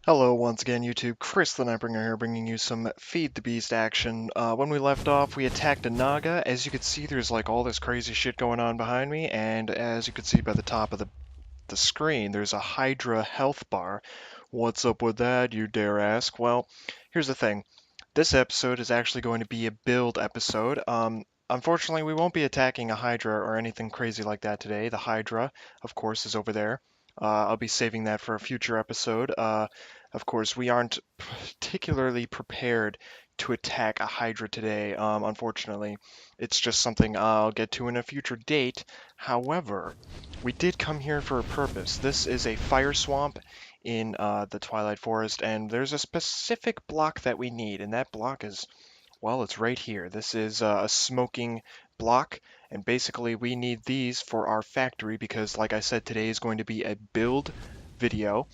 Hello once again YouTube, Chris the Nightbringer here bringing you some Feed the Beast action. When we left off, we attacked a Naga. As you can see, there's like all this crazy shit going on behind me, and as you can see by the top of the screen, there's a Hydra health bar. What's up with that, you dare ask? Well, here's the thing. This episode is actually going to be a build episode. Unfortunately, we won't be attacking a Hydra or anything crazy like that today. The Hydra, of course, is over there. I'll be saving that for a future episode. Of course, we aren't particularly prepared to attack a Hydra today, unfortunately. It's just something I'll get to in a future date. However, we did come here for a purpose. This is a fire swamp in the Twilight Forest, and there's a specific block that we need, and that block is, well, it's right here. This is a smoking block, and basically we need these for our factory because, like I said, today is going to be a build video.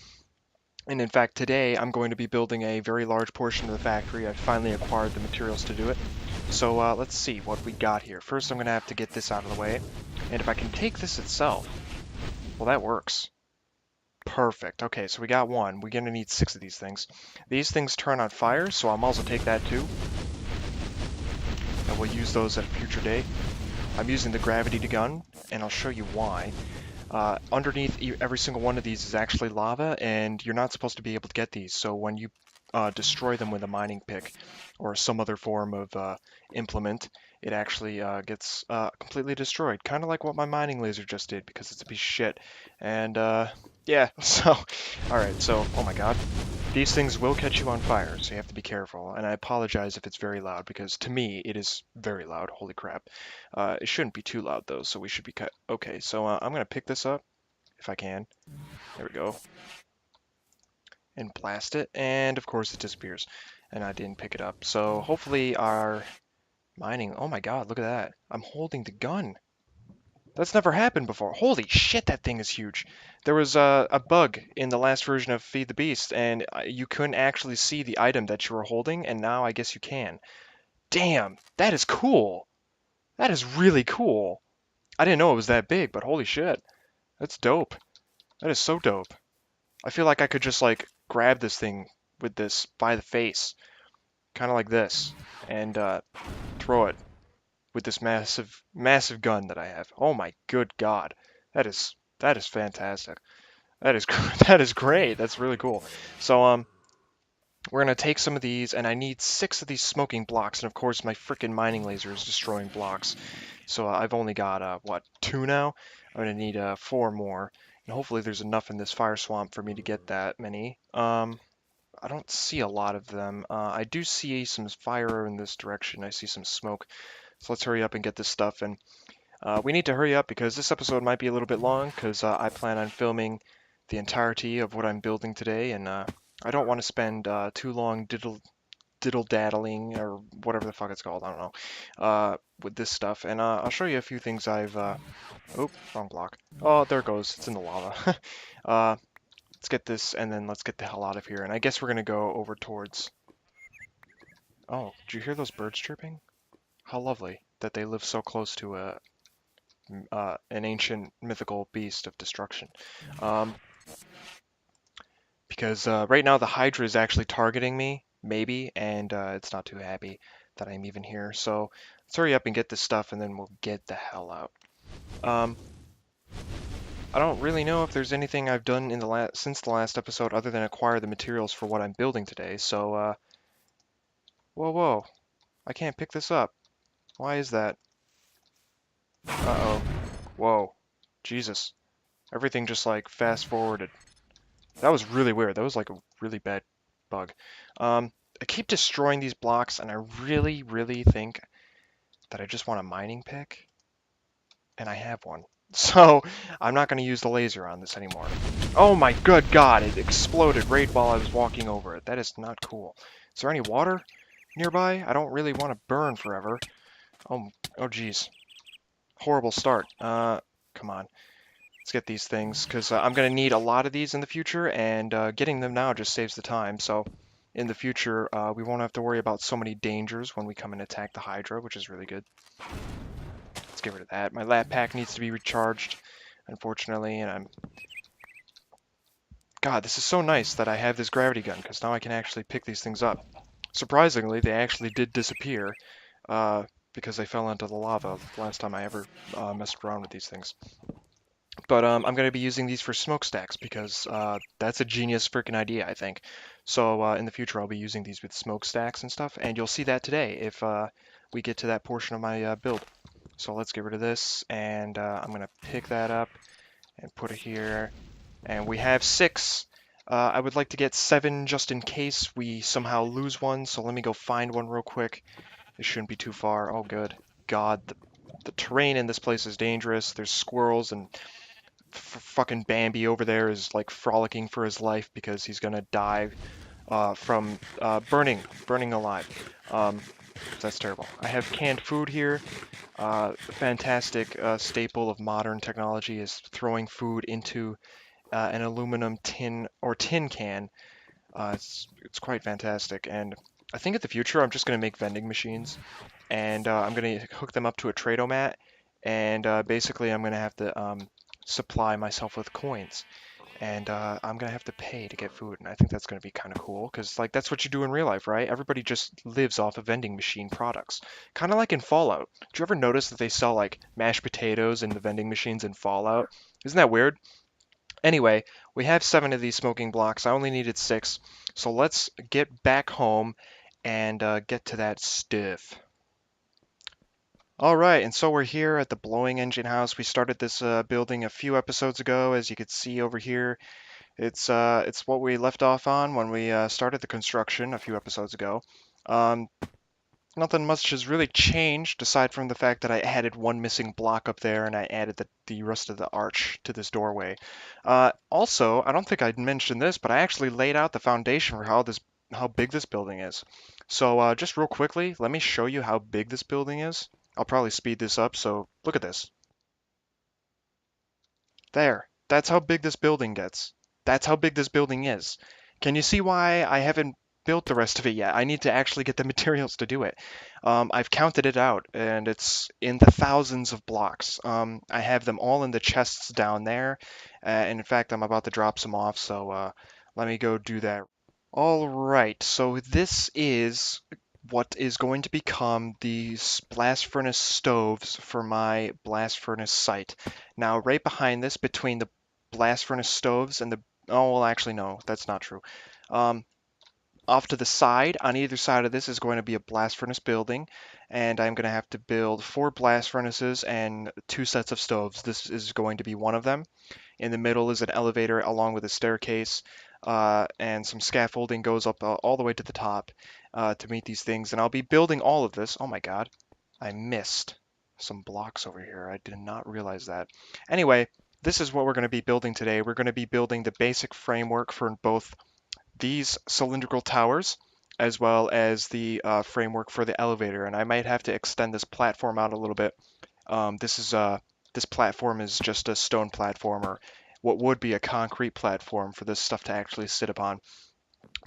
And in fact, today I'm going to be building a very large portion of the factory. I finally acquired the materials to do it. So let's see what we got here. First, I'm going to have to get this out of the way. And if I can take this itself, well, that works. Perfect. Okay, so we got one. We're going to need 6 of these things. These things turn on fire, so I'll also take that too. And we'll use those at a future date. I'm using the gravity gun, and I'll show you why. Underneath every single one of these is actually lava, and you're not supposed to be able to get these. So when you destroy them with a mining pick or some other form of implement, it actually gets completely destroyed. Kind of like what my mining laser just did, because it's a piece of shit. And yeah, so, alright, so, oh my god. These things will catch you on fire, so you have to be careful. And I apologize if it's very loud, because to me, it is very loud. Holy crap. It shouldn't be too loud, though, so we should be cut. Okay, so I'm going to pick this up, if I can. There we go. And blast it, and of course it disappears. And I didn't pick it up. So hopefully our mining... Oh my god, look at that. I'm holding the gun. That's never happened before. Holy shit, that thing is huge. There was a bug in the last version of Feed the Beast, and you couldn't actually see the item that you were holding, and now I guess you can. Damn, that is cool. That is really cool. I didn't know it was that big, but holy shit. That's dope. That is so dope. I feel like I could just like grab this thing with this by the face, kind of like this, and throw it with this massive gun that I have. Oh my good god. That is fantastic. That is that is great. That's really cool. So we're gonna take some of these, and I need 6 of these smoking blocks, and of course my freaking mining laser is destroying blocks. So I've only got what, 2 now? I'm gonna need 4 more, and hopefully there's enough in this fire swamp for me to get that many. I don't see a lot of them. I do see some fire in this direction. I see some smoke. So let's hurry up and get this stuff. And we need to hurry up because this episode might be a little bit long because I plan on filming the entirety of what I'm building today. And I don't want to spend too long diddle-daddling or whatever the fuck it's called. I don't know. With this stuff. And I'll show you a few things I've... Oh, wrong block. Oh, there it goes. It's in the lava. Let's get this and then let's get the hell out of here. And I guess we're going to go over towards... Oh, did you hear those birds chirping? How lovely that they live so close to an ancient mythical beast of destruction. Because right now the Hydra is actually targeting me, maybe, and it's not too happy that I'm even here. So let's hurry up and get this stuff, and then we'll get the hell out. I don't really know if there's anything I've done in the since the last episode other than acquire the materials for what I'm building today. So, whoa, I can't pick this up. Why is that? Uh-oh. Whoa. Jesus. Everything just like fast forwarded. That was really weird. That was like a really bad bug. I keep destroying these blocks, and I really think that I just want a mining pick, and I have one. So I'm not going to use the laser on this anymore. Oh my good god, it exploded right while I was walking over it. That is not cool. Is there any water nearby? I don't really want to burn forever. Oh geez. Horrible start. Come on. Let's get these things, because I'm going to need a lot of these in the future, and getting them now just saves the time. So in the future, we won't have to worry about so many dangers when we come and attack the Hydra, which is really good. Let's get rid of that. My lab pack needs to be recharged, unfortunately, and I'm God, this is so nice that I have this gravity gun, because now I can actually pick these things up. Surprisingly, they actually did disappear, uh, because they fell into the lava last time I ever messed around with these things. But I'm going to be using these for smokestacks because that's a genius freaking idea, I think. So in the future, I'll be using these with smokestacks and stuff, and you'll see that today if we get to that portion of my build. So let's get rid of this, and I'm going to pick that up and put it here. And we have 6. I would like to get 7 just in case we somehow lose one, so let me go find one real quick. This shouldn't be too far. Oh, good. God, the terrain in this place is dangerous. There's squirrels and fucking Bambi over there is like frolicking for his life because he's gonna die from burning alive. That's terrible. I have canned food here. Fantastic staple of modern technology is throwing food into an aluminum tin or tin can. It's quite fantastic, and I think in the future I'm just gonna make vending machines, and I'm gonna hook them up to a Trado-mat, and basically I'm gonna have to supply myself with coins, and I'm gonna have to pay to get food, and I think that's gonna be kind of cool, because like that's what you do in real life, right? Everybody just lives off of vending machine products, kind of like in Fallout. Do you ever notice that they sell like mashed potatoes in the vending machines in Fallout? Isn't that weird? Anyway, we have 7 of these smoking blocks. I only needed 6, so let's get back home and get to that stuff. All right, and so we're here at the Blowing Engine House. We started this building a few episodes ago, as you can see over here. It's what we left off on when we started the construction a few episodes ago. Um, Nothing much has really changed aside from the fact that I added one missing block up there and I added the rest of the arch to this doorway. Also, I don't think I mentioned this, but I actually laid out the foundation for how big this building is. So just real quickly, let me show you how big this building is. I'll probably speed this up, so look at this. There. That's how big this building gets. That's how big this building is. Can you see why I haven't built the rest of it yet? I need to actually get the materials to do it. I've counted it out, and it's in the thousands of blocks. I have them all in the chests down there, and in fact, I'm about to drop some off, so let me go do that. All right, so this is what is going to become the blast furnace stoves for my blast furnace site. Now, right behind this, between the blast furnace stoves and the, oh, well, actually, no, that's not true. Um, Off to the side, on either side of this is going to be a blast furnace building, and I'm going to have to build 4 blast furnaces and 2 sets of stoves. This is going to be one of them. In the middle is an elevator along with a staircase, and some scaffolding goes up all the way to the top to meet these things. And I'll be building all of this. Oh my God, I missed some blocks over here. I did not realize that. Anyway, this is what we're going to be building today. We're going to be building the basic framework for both these cylindrical towers as well as the framework for the elevator. And I might have to extend this platform out a little bit. This platform is just a stone platform, or what would be a concrete platform for this stuff to actually sit upon.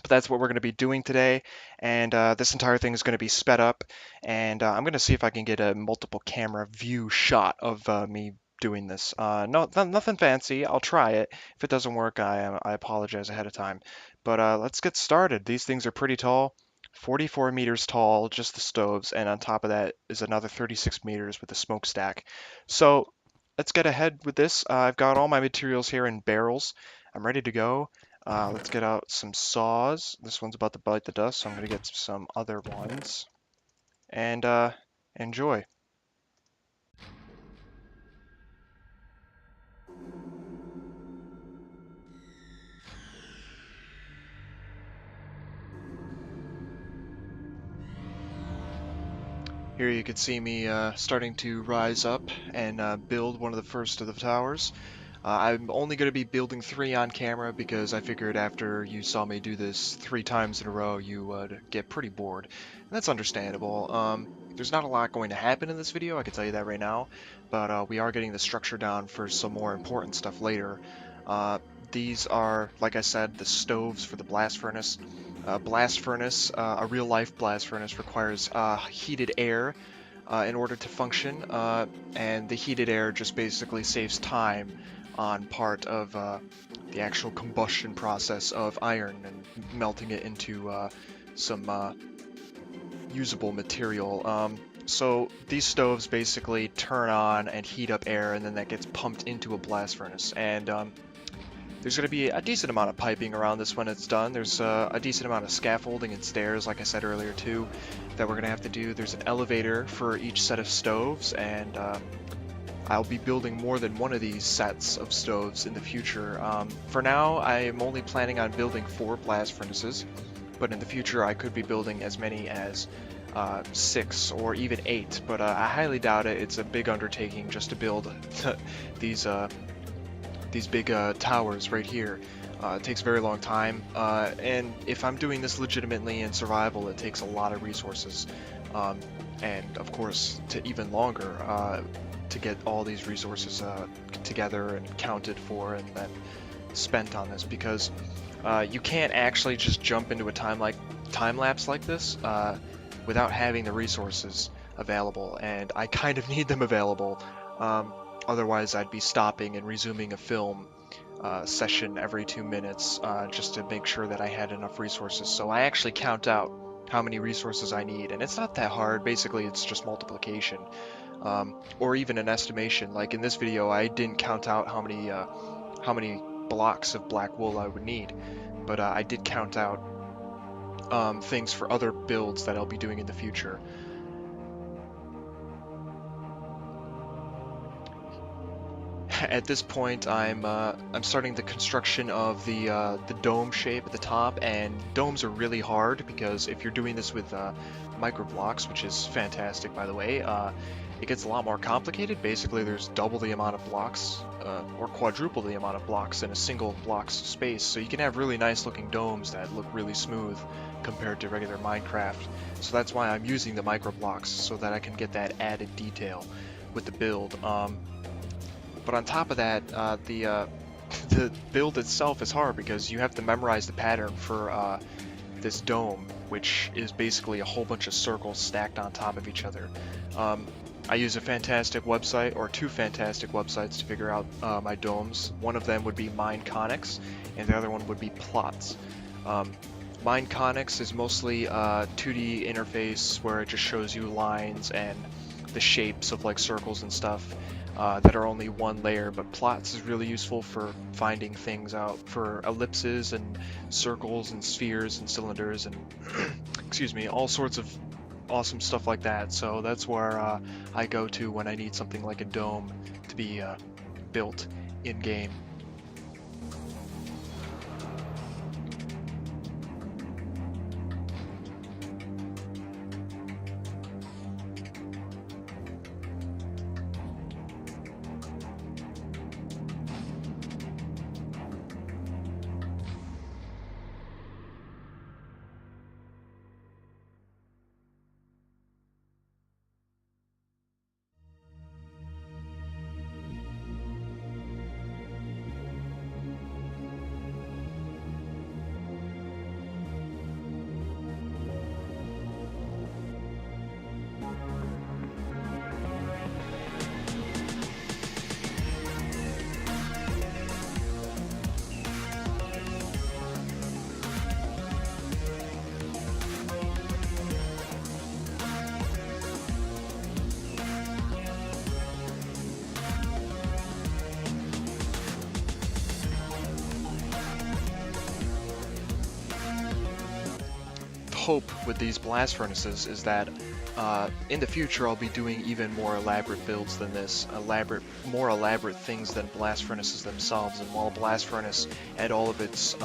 But that's what we're going to be doing today, and this entire thing is going to be sped up, and I'm going to see if I can get a multiple camera view shot of me doing this. Nothing fancy. I'll try it. If it doesn't work, I apologize ahead of time. But let's get started. These things are pretty tall. 44 meters tall, just the stoves, and on top of that is another 36 meters with a smokestack. So let's get ahead with this. I've got all my materials here in barrels. I'm ready to go. Let's get out some saws. This one's about to bite the dust, so I'm going to get some other ones. And enjoy. Here you can see me starting to rise up and build one of the first of the towers. I'm only going to be building 3 on camera because I figured after you saw me do this 3 times in a row, you would get pretty bored. And that's understandable. There's not a lot going to happen in this video, I can tell you that right now, but we are getting the structure down for some more important stuff later. These are, like I said, the stoves for the blast furnace. A real-life blast furnace requires heated air in order to function, and the heated air just basically saves time on part of the actual combustion process of iron and melting it into some usable material. So these stoves basically turn on and heat up air, and then that gets pumped into a blast furnace. And there's going to be a decent amount of piping around this when it's done. There's a decent amount of scaffolding and stairs, like I said earlier too, that we're going to have to do. There's an elevator for each set of stoves, and I'll be building more than one of these sets of stoves in the future. For now, I am only planning on building 4 blast furnaces, but in the future I could be building as many as 6 or even 8, but I highly doubt it. It's a big undertaking just to build these big towers right here. It takes a very long time, and if I'm doing this legitimately in survival, it takes a lot of resources, and of course to even longer to get all these resources together and counted for and then spent on this, because you can't actually just jump into a time lapse like this without having the resources available, and I kind of need them available. Otherwise I'd be stopping and resuming a film session every 2 minutes just to make sure that I had enough resources. So I actually count out how many resources I need, and it's not that hard. Basically it's just multiplication, or even an estimation. Like in this video I didn't count out how many blocks of black wool I would need, but I did count out things for other builds that I'll be doing in the future. At this point, I'm starting the construction of the dome shape at the top, and domes are really hard because if you're doing this with micro blocks, which is fantastic by the way, it gets a lot more complicated. Basically, there's double the amount of blocks, or quadruple the amount of blocks in a single block space, so you can have really nice looking domes that look really smooth compared to regular Minecraft. So that's why I'm using the micro blocks, so that I can get that added detail with the build. But on top of that, the build itself is hard because you have to memorize the pattern for this dome, which is basically a whole bunch of circles stacked on top of each other. I use a fantastic website, or 2 fantastic websites, to figure out my domes. One of them would be Mineconics, and the other one would be Plots. Mineconics is mostly a 2D interface where it just shows you lines and the shapes of like circles and stuff that are only one layer, but Plots is really useful for finding things out for ellipses and circles and spheres and cylinders and excuse me, all sorts of awesome stuff like that. So that's where I go to when I need something like a dome to be built in game. Hope with these blast furnaces is that in the future I'll be doing even more elaborate builds than this, more elaborate things than blast furnaces themselves. And while a blast furnace and all of its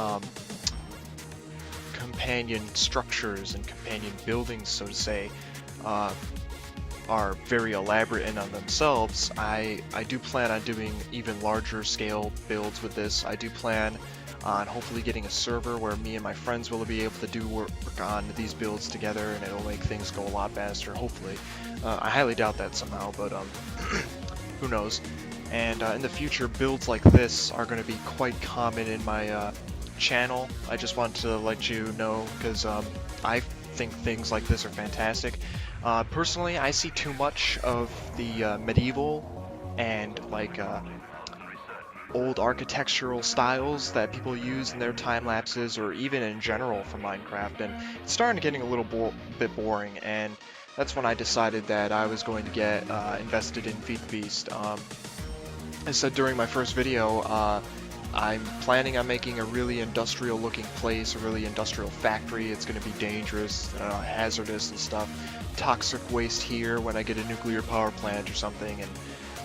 companion structures and companion buildings, so to say, are very elaborate in on themselves, I do plan on doing even larger scale builds with this. I do plan on hopefully getting a server where me and my friends will be able to do work on these builds together, and it'll make things go a lot faster, hopefully. I highly doubt that somehow, but who knows. And in the future, builds like this are going to be quite common in my channel. I just want to let you know, because I think things like this are fantastic. Personally, I see too much of the medieval and like old architectural styles that people use in their time lapses or even in general for Minecraft, and it's starting getting a little bit boring, and that's when I decided that I was going to get invested in Feed the Beast. I said during my first video, I'm planning on making a really industrial looking place, a really industrial factory. It's going to be dangerous, hazardous and stuff. Toxic waste here when I get a nuclear power plant or something, and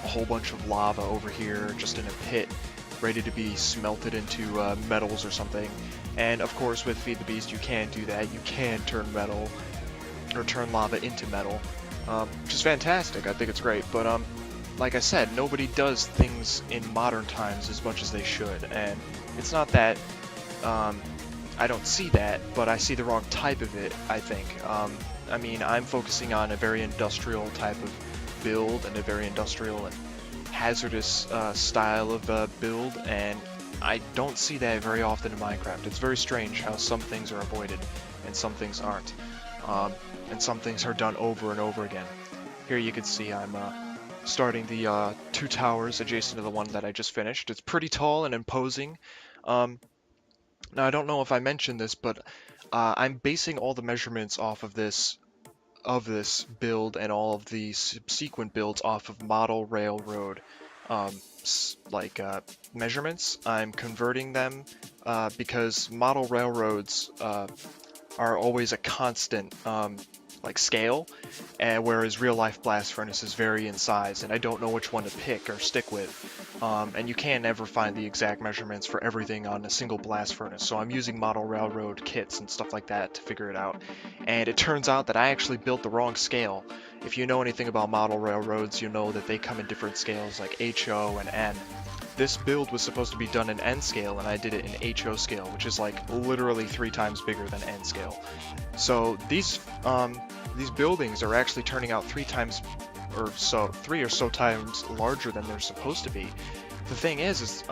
a whole bunch of lava over here just in a pit ready to be smelted into metals or something. And of course with Feed the Beast you can do that. You can turn metal or turn lava into metal, which is fantastic. I think it's great, but like I said, nobody does things in modern times as much as they should, and it's not that I don't see that, but I see the wrong type of it, I think. I mean, I'm focusing on a very industrial type of build and a very industrial and hazardous style of build, and I don't see that very often in Minecraft. It's very strange how some things are avoided and some things aren't, and some things are done over and over again. Here you can see I'm starting the 2 towers adjacent to the one that I just finished. It's pretty tall and imposing. Now I don't know if I mentioned this, but I'm basing all the measurements off of this build and all of the subsequent builds off of model railroad measurements. I'm converting them because model railroads are always a constant scale, and whereas real life blast furnaces vary in size, and I don't know which one to pick or stick with. And you can never find the exact measurements for everything on a single blast furnace, so I'm using model railroad kits and stuff like that to figure it out. And it turns out that I actually built the wrong scale. If you know anything about model railroads, you know that they come in different scales like HO and N. This build was supposed to be done in N scale, and I did it in HO scale, which is like literally 3 times bigger than N scale. So these buildings are actually turning out 3 or so times larger than they're supposed to be. The thing is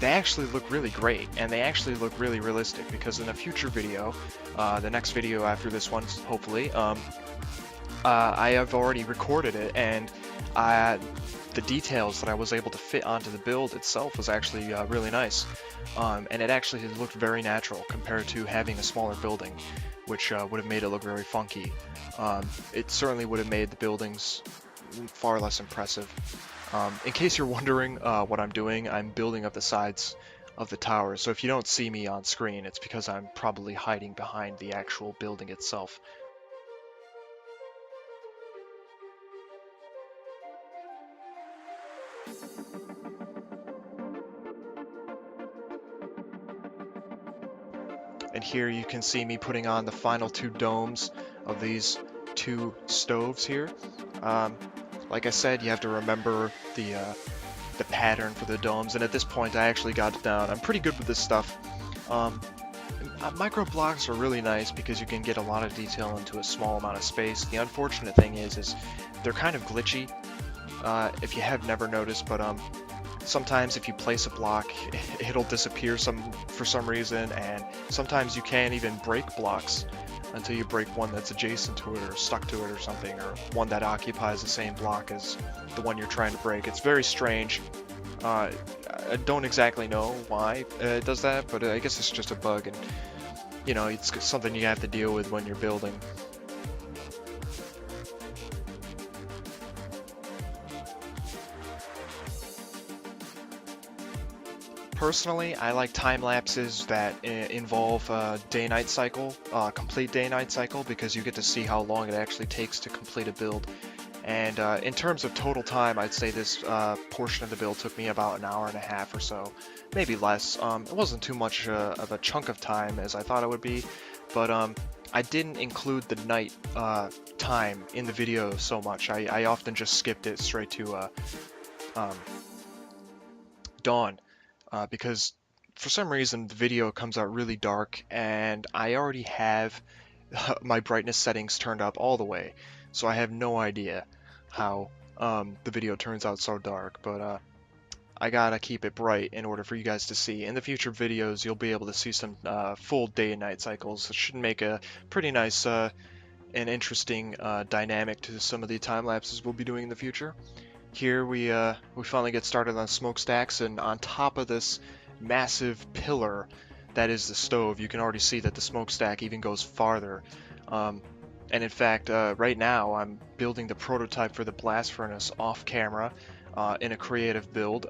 they actually look really great, and they actually look really realistic, because in a future video, the next video after this one, hopefully, I have already recorded it, and the details that I was able to fit onto the build itself was actually really nice, and it actually looked very natural compared to having a smaller building, which would have made it look very funky. It certainly would have made the buildings far less impressive. In case you're wondering what I'm doing, I'm building up the sides of the tower, so if you don't see me on screen, it's because I'm probably hiding behind the actual building itself. And here you can see me putting on the final 2 domes of these 2 stoves here. Like I said, you have to remember the pattern for the domes, and at this point I actually got it down. I'm pretty good with this stuff. Micro blocks are really nice because you can get a lot of detail into a small amount of space. The unfortunate thing is they're kind of glitchy, if you have never noticed, but sometimes if you place a block, it'll disappear for some reason, and sometimes you can't even break blocks until you break one that's adjacent to it or stuck to it or something, or one that occupies the same block as the one you're trying to break. It's very strange. I don't exactly know why it does that, but I guess it's just a bug, and you know, it's something you have to deal with when you're building. Personally, I like time lapses that involve a day-night cycle, complete day-night cycle, because you get to see how long it actually takes to complete a build. And in terms of total time, I'd say this portion of the build took me about an hour and a half or so, maybe less. It wasn't too much of a chunk of time as I thought it would be, but I didn't include the night time in the video so much. I often just skipped it straight to dawn. Because for some reason the video comes out really dark, and I already have my brightness settings turned up all the way, so I have no idea how the video turns out so dark, but I gotta keep it bright in order for you guys to see. In the future videos you'll be able to see some full day and night cycles. It should make a pretty nice and interesting dynamic to some of the time lapses we'll be doing in the future. Here we finally get started on smokestacks, and on top of this massive pillar that is the stove, you can already see that the smokestack even goes farther. Um, and in fact, right now I'm building the prototype for the blast furnace off camera in a creative build.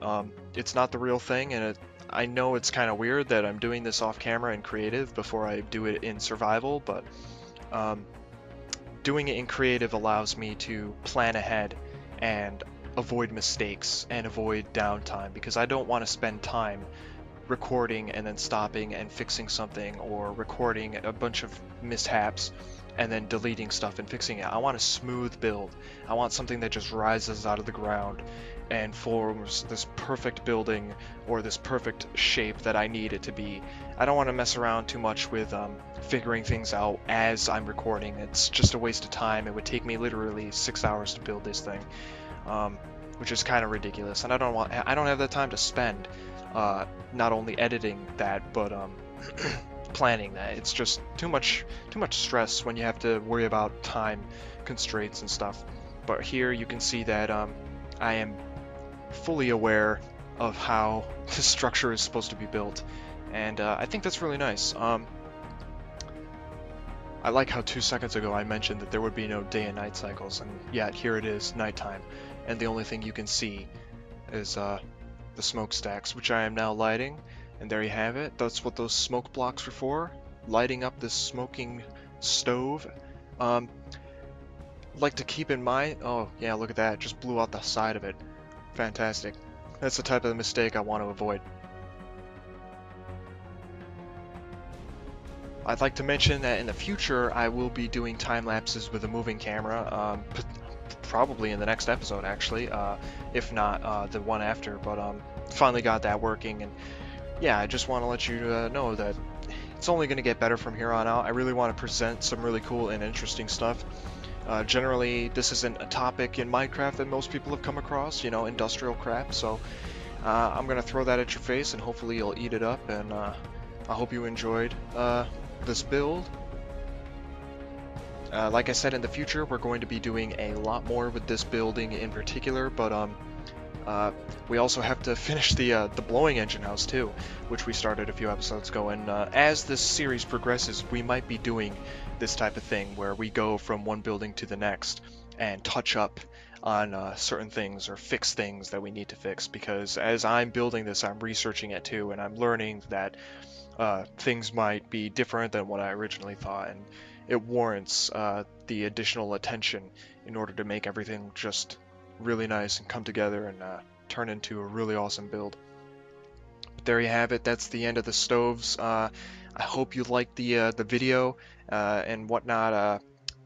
It's not the real thing, and I know it's kind of weird that I'm doing this off camera in creative before I do it in survival, but um, doing it in creative allows me to plan ahead and avoid mistakes and avoid downtime, because I don't want to spend time recording and then stopping and fixing something, or recording a bunch of mishaps and then deleting stuff and fixing it. I want a smooth build. I want something that just rises out of the ground and forms this perfect building or this perfect shape that I need it to be. I don't want to mess around too much with figuring things out as I'm recording. It's just a waste of time. It would take me literally 6 hours to build this thing, which is kind of ridiculous, and I don't have that time to spend not only editing that, but planning that. It's just too much stress when you have to worry about time constraints and stuff. But here you can see that I am fully aware of how this structure is supposed to be built, and I think that's really nice. I like how 2 seconds ago I mentioned that there would be no day and night cycles, and yet here it is nighttime, and the only thing you can see is the smokestacks, which I am now lighting. And there you have it. That's what those smoke blocks were for, lighting up this smoking stove. Like to keep in mind, oh yeah, look at that, it just blew out the side of it. Fantastic. That's the type of mistake I want to avoid. I'd like to mention that in the future I will be doing time lapses with a moving camera, probably in the next episode actually, if not the one after, but finally got that working. And yeah, I just want to let you know that it's only going to get better from here on out. I really want to present some really cool and interesting stuff. Generally, this isn't a topic in Minecraft that most people have come across, you know, industrial crap, so I'm going to throw that at your face, and hopefully you'll eat it up, and I hope you enjoyed this build. Like I said, in the future, we're going to be doing a lot more with this building in particular, but we also have to finish the blowing engine house too, which we started a few episodes ago. And as this series progresses, we might be doing this type of thing where we go from one building to the next and touch up on certain things or fix things that we need to fix. Because as I'm building this, I'm researching it too, and I'm learning that things might be different than what I originally thought, and it warrants the additional attention in order to make everything just really nice and come together and turn into a really awesome build. But there you have it. That's the end of the stoves. I hope you liked the video and whatnot.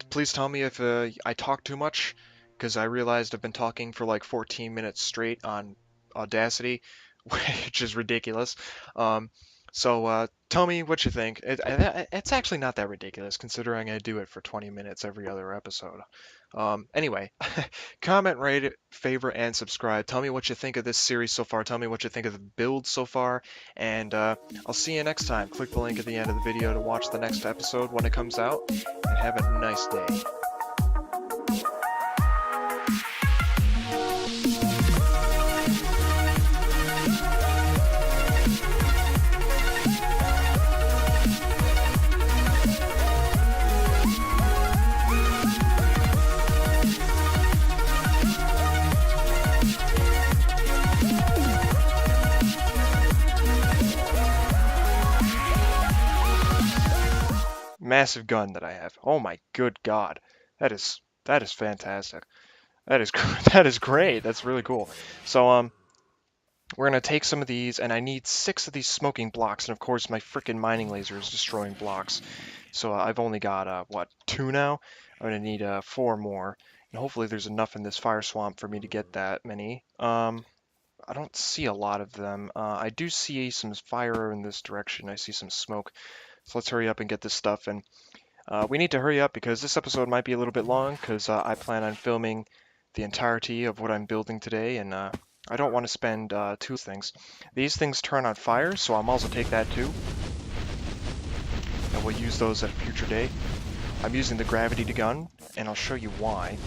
Please tell me if I talk too much, because I realized I've been talking for like 14 minutes straight on Audacity, which is ridiculous. So tell me what you think. It's actually not that ridiculous, considering I do it for 20 minutes every other episode. Anyway, comment, rate, favorite, and subscribe. Tell me what you think of this series so far. Tell me what you think of the build so far. And I'll see you next time. Click the link at the end of the video to watch the next episode when it comes out. And have a nice day. Massive gun that I have. Oh my good God. That is fantastic. That is that is great. That's really cool. So we're gonna take some of these, and I need 6 of these smoking blocks, and of course my frickin' mining laser is destroying blocks. So I've only got what, 2 now? I'm gonna need 4 more, and hopefully there's enough in this fire swamp for me to get that many. I don't see a lot of them. I do see some fire in this direction. I see some smoke. So let's hurry up and get this stuff. And we need to hurry up because this episode might be a little bit long, because I plan on filming the entirety of what I'm building today, and I don't want to spend 2 things. These things turn on fire, so I'll also take that too. And we'll use those at a future date. I'm using the gravity gun, and I'll show you why.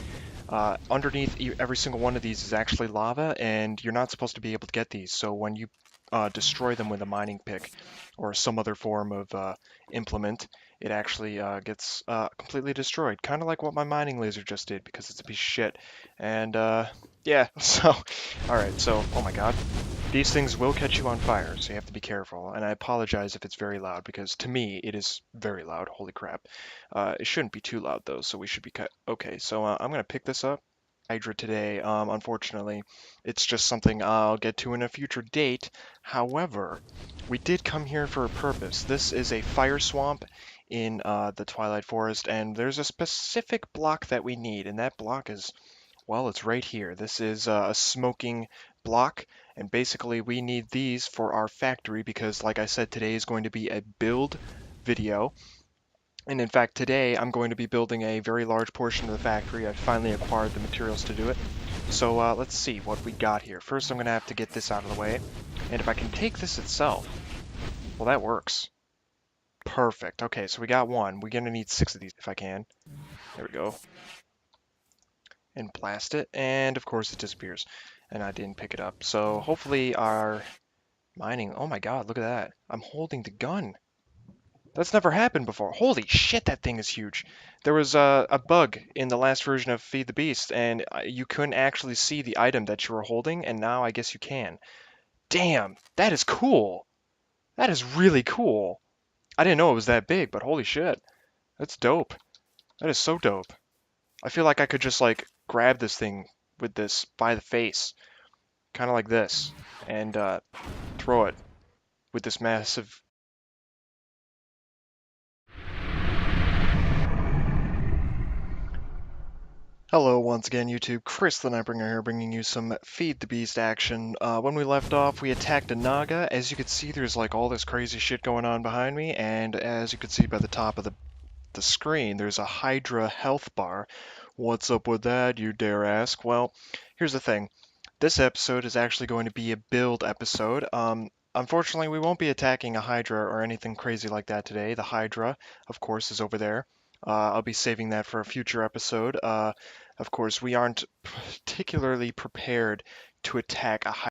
Underneath every single one of these is actually lava, and you're not supposed to be able to get these. So when you destroy them with a mining pick or some other form of implement, it actually gets completely destroyed. Kind of like what my mining laser just did, because it's a piece of shit. And yeah, so, all right, so, oh my God. These things will catch you on fire, so you have to be careful. And I apologize if it's very loud, because to me, it is very loud. Holy crap. It shouldn't be too loud, though, so we should be cut. Okay, so I'm going to pick this up. Hydra today. Unfortunately, it's just something I'll get to in a future date. However, we did come here for a purpose. This is a fire swamp in the Twilight Forest, and there's a specific block that we need, and that block is, well, it's right here. This is a smoking block, and basically we need these for our factory because, like I said, today is going to be a build video. And in fact, today I'm going to be building a very large portion of the factory. I finally acquired the materials to do it. So let's see what we got here. First, I'm going to have to get this out of the way. And if I can take this itself, well, that works. Perfect. Okay, so we got one. We're going to need 6 of these if I can. There we go. And blast it. And of course it disappears. And I didn't pick it up. So hopefully our mining... Oh my God, look at that. I'm holding the gun. That's never happened before. Holy shit, that thing is huge. There was a bug in the last version of Feed the Beast, and you couldn't actually see the item that you were holding, and now I guess you can. Damn, that is cool. That is really cool. I didn't know it was that big, but holy shit. That's dope. That is so dope. I feel like I could just, like, grab this thing with this by the face, kind of like this, and throw it with this massive... Hello once again, YouTube. Chris the Nightbringer here, bringing you some Feed the Beast action. When we left off, we attacked a Naga. As you can see, there's like all this crazy shit going on behind me, and as you can see by the top of the screen, there's a Hydra health bar. What's up with that, you dare ask? Well, here's the thing. This episode is actually going to be a build episode. Unfortunately, we won't be attacking a Hydra or anything crazy like that today. The Hydra, of course, is over there. I'll be saving that for a future episode. Of course, we aren't particularly prepared to attack a